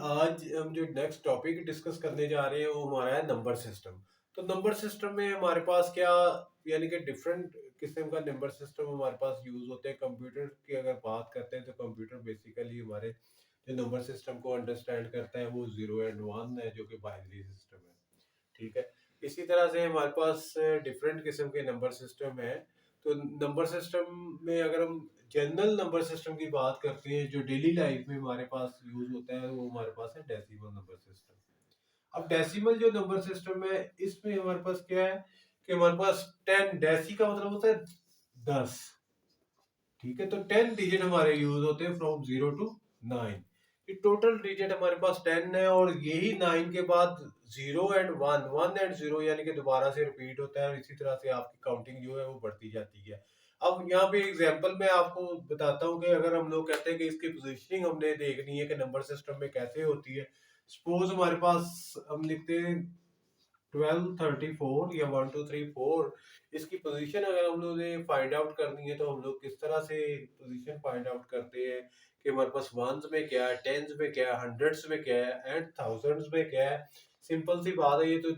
आज हम जो नेक्स्ट टॉपिक डिस्कस करने जा रहे हैं वो हमारा है नंबर सिस्टम। तो नंबर सिस्टम में हमारे पास क्या यानी कि डिफरेंट किस्म का नंबर सिस्टम हमारे पास यूज होते हैं। कंप्यूटर की अगर बात करते हैं तो कंप्यूटर बेसिकली हमारे जो नंबर सिस्टम को अंडरस्टैंड करता है वो 0 एंड 1 है, जो कि बाइनरी सिस्टम है। ठीक है। इसी तरह से हमारे पास डिफरेंट किस्म के नंबर सिस्टम है। तो नंबर सिस्टम में अगर हम जनरल नंबर सिस्टम की बात करते हैं जो डेली लाइफ में हमारे पास यूज होता है वो हमारे पास है डेसिमल नंबर सिस्टम। अब डेसिमल जो नंबर सिस्टम है इसमें हमारे पास क्या है कि हमारे पास 10 डेसी का मतलब होता है 10। ठीक है। तो 10 डिजिट हमारे यूज होते हैं फ्रॉम 0 to 9। ये टोटल डिजिट हमारे पास 10 है और यही 9 के बाद 0 एंड 1, 1 एंड 0 यानी कि दोबारा से रिपीट होता है और इसी तरह से आपकी काउंटिंग जो है वो बढ़ती जाती है। अब यहाँ पे एग्जांपल मैं आपको बताता हूँ कि अगर हम लोग कहते हैं कि इसकी पोजीशनिंग हमने देखनी है कि नंबर सिस्टम में कैसे होती है। सपोज हमारे पास हम लिखते हैं 1234 या 1234। इसकी पोजीशन अगर हम लोग ने फाइंड आउट करनी है तो हम लोग किस तरह से पोजीशन फाइंड आउट करते हैं कि हमारे पास वंस में क्या है, टेंस में क्या है, हंड्रेड्स में क्या है एंड थाउजेंड्स में क्या है। सिंपल सी बात है। ये तो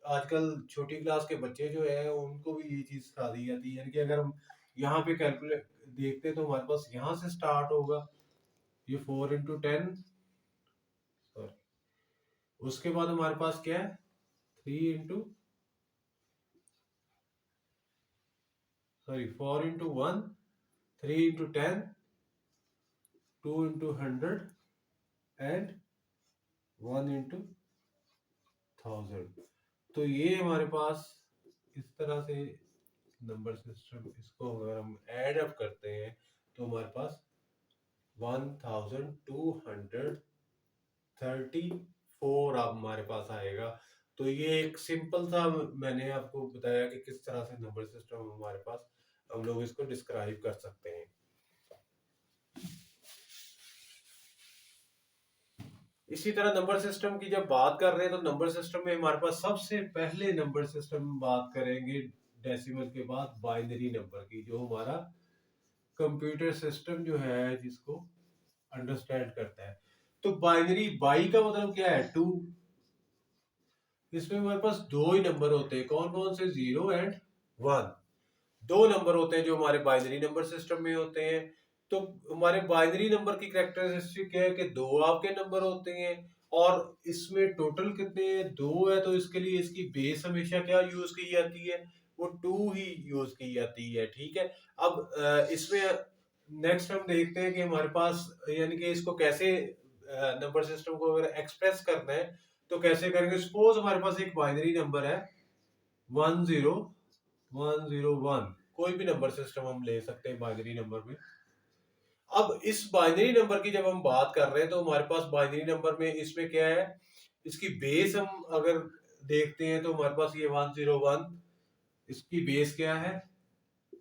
आजकल छोटी क्लास के बच्चे जो है उनको भी ये चीज सिखा दी जाती है। यानी कि अगर हम यहाँ पे कैलकुलेट देखते हैं तो हमारे पास यहाँ से स्टार्ट होगा ये 4 into 10। सॉरी, उसके बाद हमारे पास क्या है 3 into 4 into 1, 3 into 10, 2 into 100 and 1 into 1000। तो ये हमारे पास इस तरह से नंबर सिस्टम, इसको अगर हम ऐड अप करते हैं तो हमारे पास 1234 अब हमारे पास आएगा। तो ये एक सिंपल सा मैंने आपको बताया कि किस तरह से नंबर सिस्टम हमारे पास हम लोग इसको डिस्क्राइब कर सकते हैं। इसी तरह नंबर सिस्टम की जब बात कर रहे हैं तो नंबर सिस्टम में हमारे पास सबसे पहले नंबर सिस्टम बात करेंगे डेसिमल के बाद बाइनरी नंबर की, जो हमारा कंप्यूटर सिस्टम जो है जिसको अंडरस्टैंड करता है। तो बाइनरी, बाई का मतलब क्या है 2। इसमें हमारे पास दो ही नंबर होते हैं। कौन कौन से? 0 एंड 1। दो नंबर होते हैं जो हमारे बाइनरी नंबर सिस्टम में होते हैं। तो हमारे बाइनरी नंबर की कैरेक्टरिस्टिक क्या है कि दो आपके नंबर होते हैं और इसमें टोटल कितने हैं? दो है। तो इसके लिए इसकी बेस हमेशा क्या यूज की जाती है? वो 2 ही यूज की जाती है। ठीक है। अब इसमें नेक्स्ट हम देखते हैं कि हमारे पास यानी कि इसको कैसे नंबर सिस्टम को अगर एक्सप्रेस करना है तो कैसे करेंगे। सपोज हमारे पास एक बाइनरी नंबर है 10101। कोई भी नंबर सिस्टम हम ले सकते हैं बाइनरी नंबर में। अब इस बाइनरी नंबर की जब हम बात कर रहे हैं तो हमारे पास बाइनरी नंबर में इसमें क्या है, इसकी बेस हम अगर देखते हैं तो हमारे पास ये 101, इसकी बेस क्या है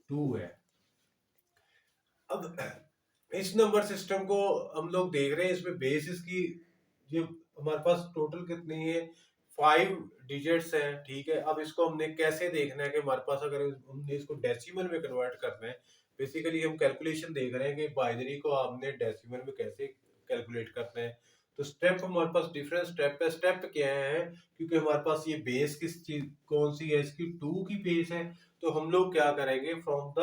2 है। अब इस नंबर सिस्टम को हम लोग देख रहे हैं, इसमें बेस इसकी ये हमारे पास टोटल कितनी है 5 डिजिट्स हैं। ठीक है। अब इसको हमने कैसे देखना है कि हमारे पास अगर हमने इसको डेसिमल में कन्वर्ट करना है। बेसिकली हम कैलकुलेशन देख रहे हैं कि बाइनरी को आपने डेसिमल में कैसे कैलकुलेट करना है। तो स्टेप हमारे पास डिफरेंट स्टेप है। स्टेप क्या है, क्योंकि हमारे पास ये बेस किस चीज कौन सी है, इसकी 2 की बेस है। तो हम लोग क्या करेंगे, from the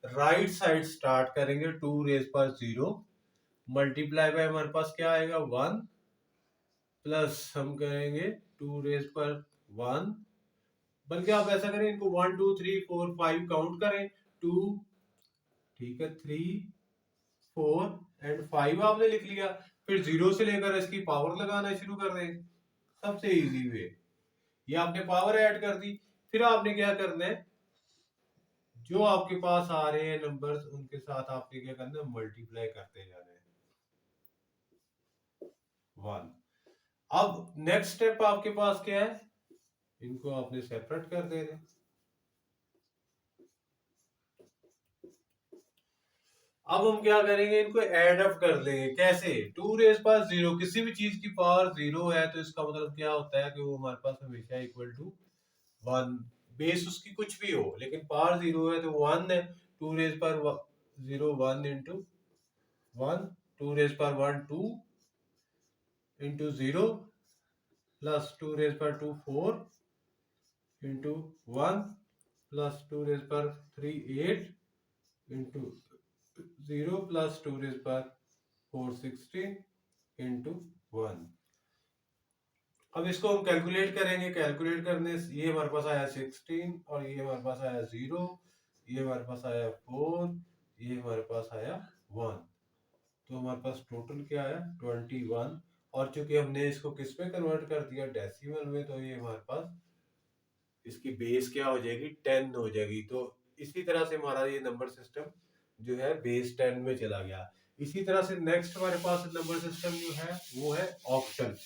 right side start करेंगे। 2 रेज पर 0 मल्टीप्लाई बाय हमारे पास क्या आएगा 1 प्लस हम करेंगे 2 रेज पर 1। बल्कि आप ऐसा करें, इनको 1 2 3 4 5 काउंट करें। 2, ठीक है, 3 4 एंड 5 आपने लिख लिया। फिर 0 से लेकर इसकी पावर लगाना शुरू कर दें। सबसे इजी वे, ये आपने पावर ऐड कर दी। फिर आपने क्या करना है, जो आपके पास आ रहे हैं नंबर्स उनके साथ आपने क्या करना है, मल्टीप्लाई करते जाना है 1। अब नेक्स्ट स्टेप आपके पास क्या है, इनको आपने सेपरेट कर देना है। अब हम क्या करेंगे, इनको ऐड अप कर देंगे। कैसे? 2 रेज पर 0, किसी भी चीज की पावर 0 है तो इसका मतलब क्या होता है कि वो हमारे पास हमेशा इक्वल टू 1। बेस उसकी कुछ भी हो लेकिन पावर 0 है तो 1 है। 2 रेज पर 0 1 into 1, 2 रेज पर 1 2 इंटू 0 प्लस 2 रेज पर 2 4 इंटू 1 प्लस 2 रेज पर 3 8 इंटू 0 प्लस 2 रेज पर 4 16 इंटू 1। अब इसको हम कैलकुलेट करेंगे, कैलकुलेट करने से ये हमारे पास आया 16 और ये हमारे पास आया 0, ये हमारे पास आया 4, ये हमारे पास आया 1। तो हमारे पास टोटल क्या आया 21। और चूंकि हमने इसको किस में कन्वर्ट कर दिया डेसिमल में, तो ये हमारे पास इसकी बेस क्या हो जाएगी 10 हो जाएगी। तो इसी तरह से हमारा ये नंबर सिस्टम जो है बेस 10 में चला गया। इसी तरह से नेक्स्ट हमारे पास नंबर सिस्टम जो है वो है ऑक्टल।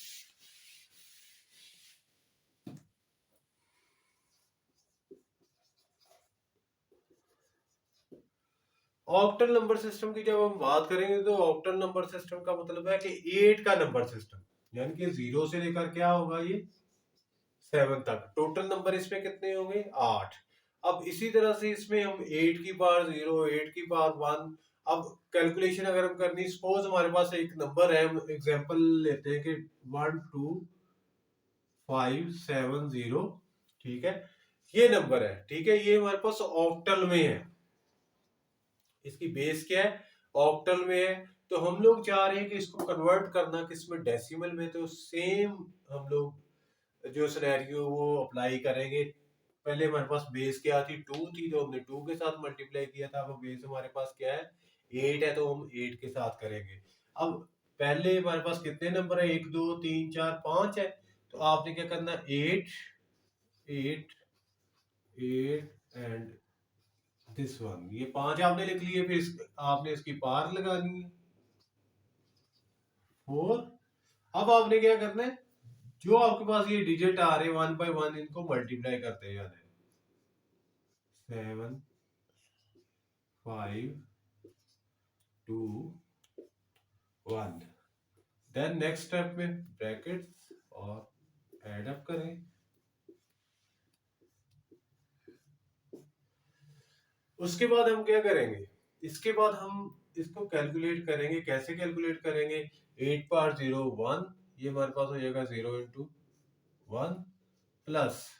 ऑक्टल नंबर सिस्टम की जब हम बात करेंगे तो ऑक्टल नंबर सिस्टम का मतलब है कि 8 का नंबर सिस्टम, यानी कि 0 से लेकर क्या होगा ये 7 तक। टोटल नंबर इसमें कितने होंगे 8। अब इसी तरह से इसमें हम 8 की पावर 0, 8 की पावर 1। अब कैलकुलेशन अगर हम करनी, सपोज हमारे पास एक नंबर है, हम एग्जांपल लेते हैं कि 12570, ठीक है, ये नंबर है, ठीक है, ये हमारे पास ऑक्टल में है। इसकी बेस क्या है ऑक्टल में है। तो हम लोग चाह रहे हैं कि इसको कन्वर्ट करना किसमें डेसिमल में। तो सेम हम लोग जो सिनेरियो वो अप्लाई करेंगे। पहले हमारे पास बेस क्या थी 2 थी, तो हमने 2 के साथ मल्टीप्लाई किया था। अब बेस हमारे पास क्या है 8 है, तो हम 8 के साथ करेंगे। अब पहले हमारे पास कितने नंबर है 1 2 3 4 5 है, तो आपने क्या करना 8 8 8 एंड दिस वन, ये 5 आपने लिख लिए। फिर आपने इसकी पार लगानी है 4। अब आपने क्या करना है जो आपके पास ये डिजिट आ रहे हैं 1 बाय 1, इनको मल्टीप्लाई करते जाना है। 7 5 2 1। देन नेक्स्ट स्टेप में ब्रैकेट्स और एड अप करें। उसके बाद हम क्या करेंगे, इसके बाद हम इसको कैलकुलेट करेंगे। कैसे कैलकुलेट करेंगे 8 पावर 0 1, ये हमारे पास हो जाएगा 0 into 1 plus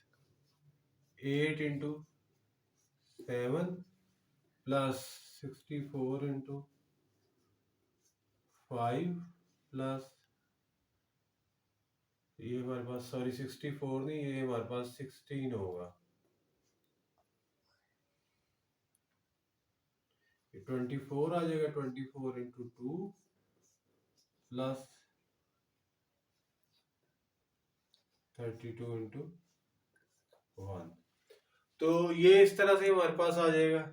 8 into 7 plus 64 into 5 plus ये हमारे पास, सॉरी 64 नहीं, ये हमारे पास 16 होगा। ये 24 आ जाएगा, 24 इंटू 2 प्लस 32 इंटू 1। तो ये इस तरह से हमारे पास आ जाएगा।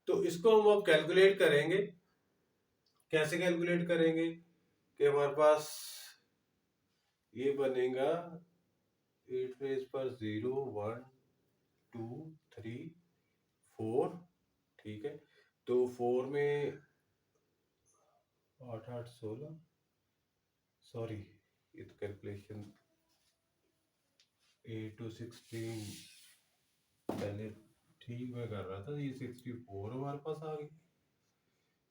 तो इसको हम अब कैलकुलेट करेंगे। कैसे कैलकुलेट करेंगे कि हमारे पास ये बनेगा 8 रेज पर 0 1 2 3 4, ठीक है। तो 4 में 8 8 16, सॉरी ये तो कैलकुलेशन 8 टू 16 पहले ठीक मैं कर रहा था, ये 64 हमारे पास आ गई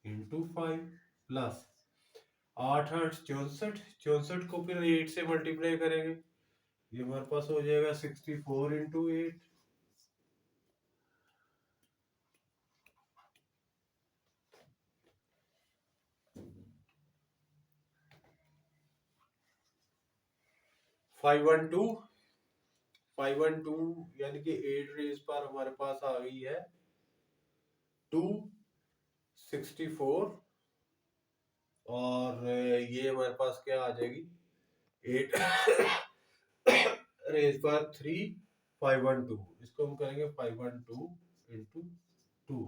इंटू 5 प्लस 8 8 64, 64 को फिर 8 से मल्टीप्लाई करेंगे, ये हमारे पास हो जाएगा 64 इंटू 8। 512 512 यानी कि 8 रेज पर हमारे पास आ गई है 264। और ये हमारे पास क्या आ जाएगी 8 रेज पर 3 512। इसको हम करेंगे 512 इंटू 2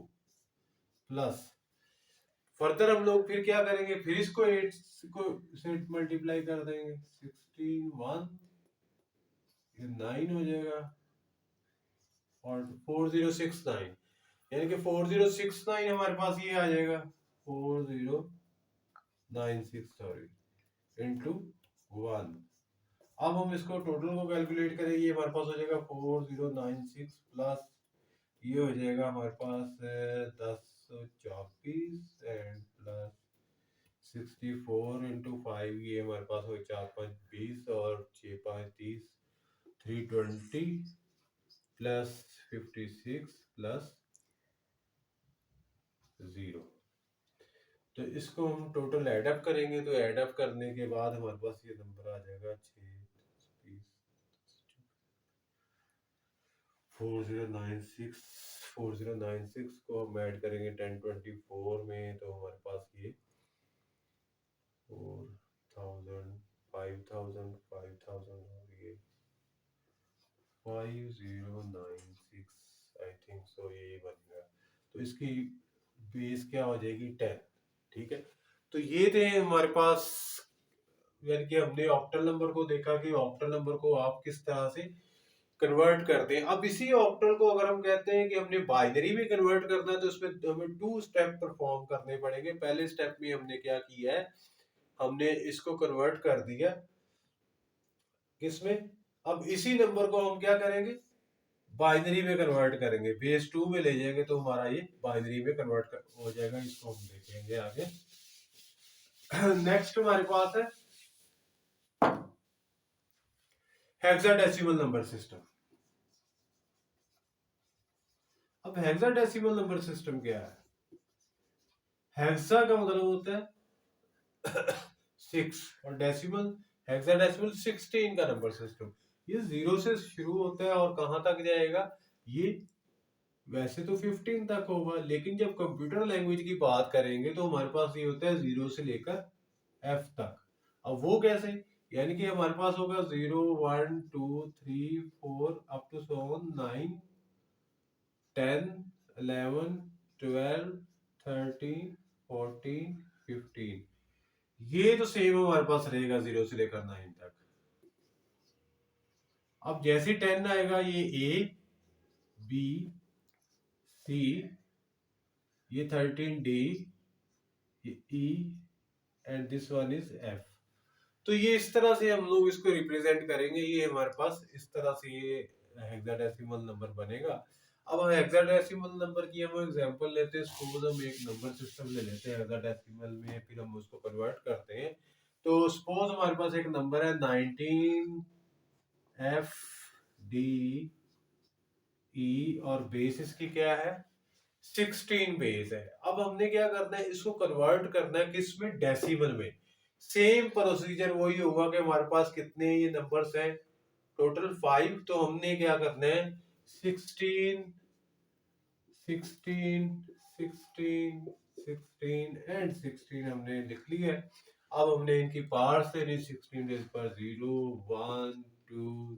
प्लस फर्दर हम लोग फिर क्या करेंगे, फिर इसको 8 को से मल्टीप्लाई कर देंगे। 16 1, ये 9 हो जाएगा और 4069, यानी कि 4069 हमारे पास ये आ जाएगा 4096, सॉरी इंटू 1। अब हम इसको टोटल को कैलकुलेट करें, ये हमारे पास हो जाएगा 4096 प्लस ये हो जाएगा हमारे पास 1024 एंड प्लस 64 इंटू 5, ये हमारे पास हो 4 5 20 और 6 5 30, 320 प्लस 56 प्लस 0। तो इसको हम टोटल एडअप करेंगे, तो एडअप करने के बाद हमारे पास ये नंबर आ जाएगा 4096। 4096 को हम ऐड करेंगे 1024 में, तो हमारे पास ये 4000 5000 5000 और ये 5096, आई थिंक सो ये बन गया। तो इसकी बेस क्या हो जाएगी 10। ठीक है, तो ये थे हमारे पास, यानी कि हमने ऑक्टल नंबर को देखा कि ऑक्टल नंबर को आप किस तरह से कन्वर्ट करते हैं। अब इसी ऑक्टल को अगर हम कहते हैं कि हमने बाइनरी में कन्वर्ट करना है, तो इसमें हमें 2 स्टेप परफॉर्म करने पड़ेंगे। पहले स्टेप में हमने क्या किया है, हमने इसको कन्वर्ट कर दिया किसमें, अब इसी नंबर को हम क्या करेंगे, बाइनरी में कन्वर्ट करेंगे, बेस 2 में ले जाएंगे, तो हमारा ये बाइनरी में कन्वर्ट हो जाएगा। इसको हम देखेंगे आगे। नेक्स्ट हमारे पास है हेक्साडेसिमल नंबर सिस्टम। अब हेक्साडेसिमल नंबर सिस्टम क्या है? हेक्सा का मतलब होता है 6 और डेसिमल, हेक्साडेसिमल 16 का नंबर सिस्टम। ये 0 से शुरू होता है और कहां तक जाएगा, ये वैसे तो 15 तक होगा, लेकिन जब कंप्यूटर लैंग्वेज की बात करेंगे तो हमारे पास ये होता है 0 से लेकर F तक। अब वो कैसे, यानी कि हमारे पास होगा 0 1 2 3 4 अप टू 7 9 10 11 12 13 14 15। ये तो सेम हमारे पास रहेगा 0 से लेकर 9 तक। अब जैसे 10 आएगा, ये A B C, ये 13 D, ये E and this one is F। तो ये इस तरह से हम लोग इसको रिप्रेजेंट करेंगे। ये हमारे पास इस तरह से ये हेक्साडेसिमल नंबर बनेगा। अब हम हेक्साडेसिमल नंबर की हम एग्जांपल लेते हैं। सपोज हम एक नंबर सिस्टम ले लेते हैं हेक्साडेसिमल में, फिर हम उसको कन्वर्ट करते हैं। तो सपोज हमारे पास एक नंबर है 19 F D E और बेस इसकी क्या है 16 बेस है। अब हमने क्या करना है, इसको कन्वर्ट करना है किस में, डेसिमल में। सेम प्रोसीजर वही होगा कि हमारे पास कितने ये नंबर्स हैं, टोटल 5। तो हमने क्या करना है 16 16 16 16 एंड 16 हमने लिख लिया है। अब हमने इनकी पार्ट्स लेनी, 16 रेज़ पर 0 1 2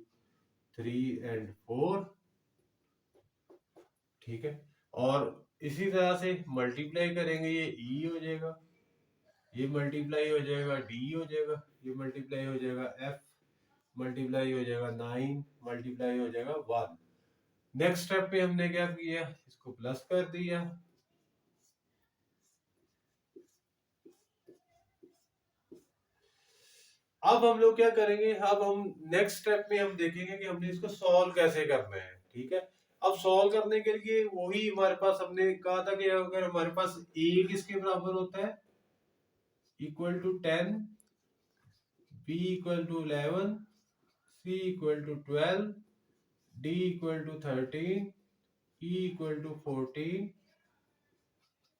3 एंड 4। ठीक है, और इसी तरह से मल्टीप्लाई करेंगे, ये ई हो जाएगा, ये मल्टीप्लाई हो जाएगा डी हो जाएगा, ये मल्टीप्लाई हो जाएगा एफ, मल्टीप्लाई हो जाएगा 9, मल्टीप्लाई हो जाएगा 1। नेक्स्ट स्टेप पे हमने क्या किया, इसको प्लस कर दिया। अब हम लोग क्या करेंगे, अब हम नेक्स्ट स्टेप में हम देखेंगे कि हमने इसको सॉल्व कैसे करना है। ठीक है, अब सॉल्व करने के लिए वही हमारे पास हमने कहा था कि अगर हमारे पास a किसके बराबर होता है, equal to 10, b equal to 11, c equal to 12, d equal to 13, e equal to 14,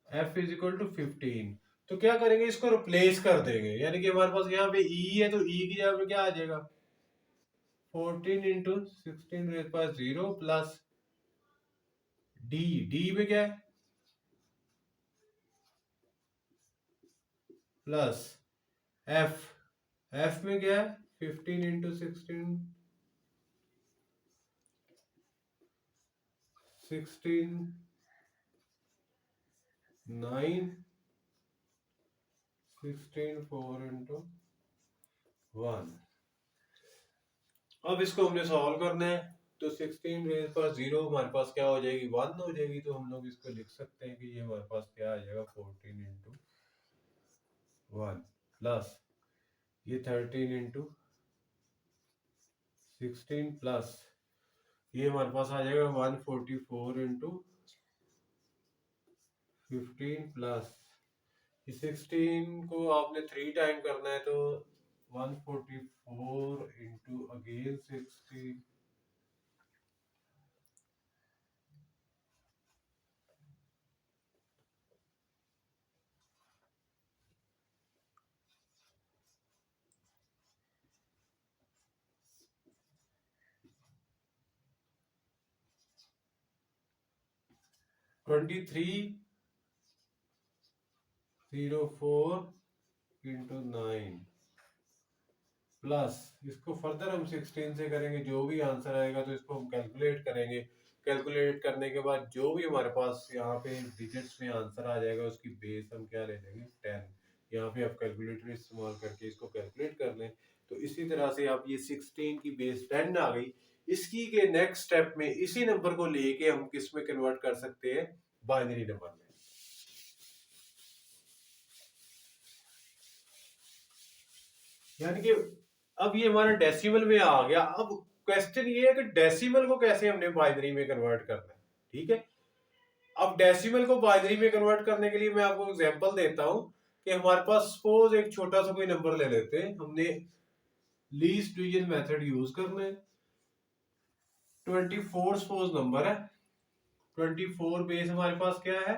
f is equal to 15। तो क्या करेंगे, इसको रिप्लेस कर देंगे, यानी कि हमारे पास यहाँ पे e है, तो e की जगह पे क्या आ जाएगा 14 into 16 rays power 0 plus D में क्या है प्लस एफ में क्या है 15 इंटू 16 16 9 16 4 इंटू 1। अब इसको हमने सॉल्व करना है, तो 16 रेज़ पर 0 हमारे पास क्या हो जाएगी 1 हो जाएगी। तो हम लोग इसको लिख सकते हैं कि ये हमारे पास क्या आ जाएगा 14 इंटू 1 प्लस ये 13 इंटू 16 प्लस ये हमारे पास आ जाएगा 144 इंटू 15 प्लस ये 16 को आपने 3 टाइम करना है तो 144 इंटू अगेन 60, 2304 इंटू 9 प्लस इसको फर्दर हम 16 से करेंगे, जो भी आंसर आएगा तो इसको हम कैलकुलेट करेंगे। कैलकुलेट करने के बाद जो भी हमारे पास यहाँ पे डिजिट्स में आंसर आ जाएगा उसकी बेस हम क्या ले लेंगे 10। यहाँ पे आप कैलकुलेटर इस्तेमाल करके इसको कैलकुलेट कर लें। तो इसी तरह से आप ये 16 की बेस 10 आ गई। इसकी के नेक्स्ट स्टेप में इसी नंबर को लेके हम किस में कन्वर्ट कर सकते हैं, बाइनरी नंबर में। यानी कि अब ये हमारा डेसिमल में आ गया। अब क्वेश्चन ये है कि डेसिमल को कैसे हमने बाइनरी में कन्वर्ट करना है। ठीक है, अब डेसिमल को बाइनरी में कन्वर्ट करने के लिए मैं आपको एग्जांपल देता हूं कि हमारे पास सपोज एक छोटा सा कोई नंबर ले लेते हैं, हमने लीस्ट डिवीजन मेथड यूज करना है। 24 सपोज नंबर है, 24 बेस हमारे पास क्या है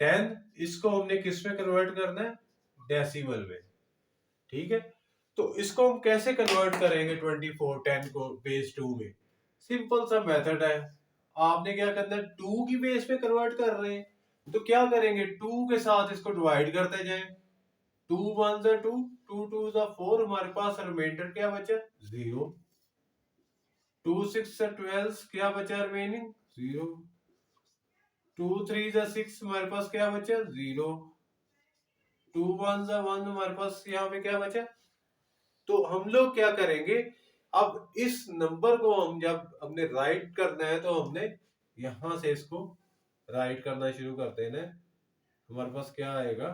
10। इसको हमने किस में कन्वर्ट करना है, डेसिमल में। ठीक है, तो इसको हम कैसे कन्वर्ट करेंगे 24 10 को बेस 2 में। सिंपल सा मेथड है, आपने क्या करना है 2 की बेस पे कन्वर्ट कर रहे हैं तो क्या करेंगे 2 के साथ इसको डिवाइड करते जाएं। 2 1 जा 2, 2 2 जा 4, हमारे पास रिमाइंडर क्या बचा 0। 2 6 जा 12, क्या बचा रिमेनिंग 0। 2 3 जा 6, हमारे पास क्या बचा 0। 2 1 जा 1, हमारे पास यहाँ पे क्या बचा। तो हम लोग क्या करेंगे, अब इस नंबर को हम जब हमने राइट करना है तो हमने यहां से इसको राइट करना शुरू कर देना है। हमारे पास क्या आएगा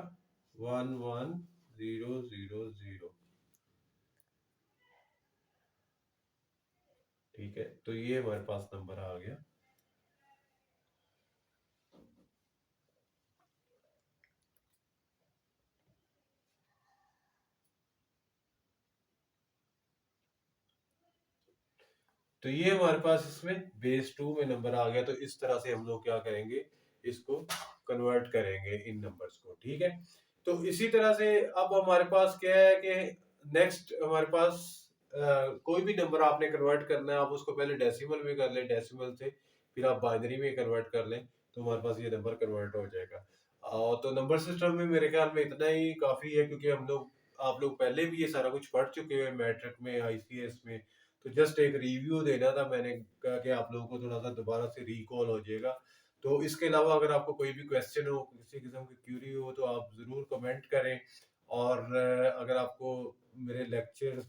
11000। ठीक है, तो ये हमारे पास नंबर आ गया। तो ये हमारे पास इसमें बेस 2 में नंबर आ गया। तो इस तरह से हम लोग क्या करेंगे, इसको कन्वर्ट करेंगे इन नंबर्स को। ठीक है, तो इसी तरह से अब हमारे पास क्या है कि नेक्स्ट हमारे पास कोई भी नंबर आपने कन्वर्ट करना है, आप उसको पहले डेसिमल में कर लें, डेसिमल से फिर आप बाइनरी में कन्वर्ट कर लें तो हमारे पास ये नंबर कन्वर्ट हो जाएगा। तो नंबर सिस्टम में मेरे ख्याल में इतना ही काफी है, क्योंकि हम लोग आप लोग पहले भी ये सारा कुछ पढ़ चुके हैं मैट्रिक में, आईसीएस में। तो जस्ट एक रिव्यू देना था, मैंने कहा कि आप लोगों को थोड़ा सा दोबारा से रिकॉल हो जाएगा। तो इसके अलावा अगर आपको कोई भी क्वेश्चन हो, किसी किस्म की क्यूरी हो तो आप ज़रूर कमेंट करें। और अगर आपको मेरे लेक्चर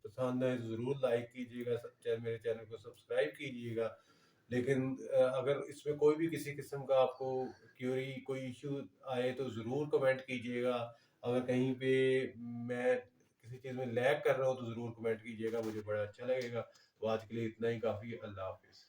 पसंद है तो ज़रूर लाइक कीजिएगा, मेरे चैनल को सब्सक्राइब कीजिएगा। लेकिन अगर इसमें कोई भी किसी किस्म का आपको क्यूरी कोई इश्यू आए तो ज़रूर कमेंट कीजिएगा। अगर कहीं पे मैं किसी चीज़ में लैग कर रहा हूँ तो ज़रूर कमेंट कीजिएगा, मुझे बड़ा अच्छा लगेगा। तो आज के लिए इतना ही काफ़ी। अल्लाह हाफिज़।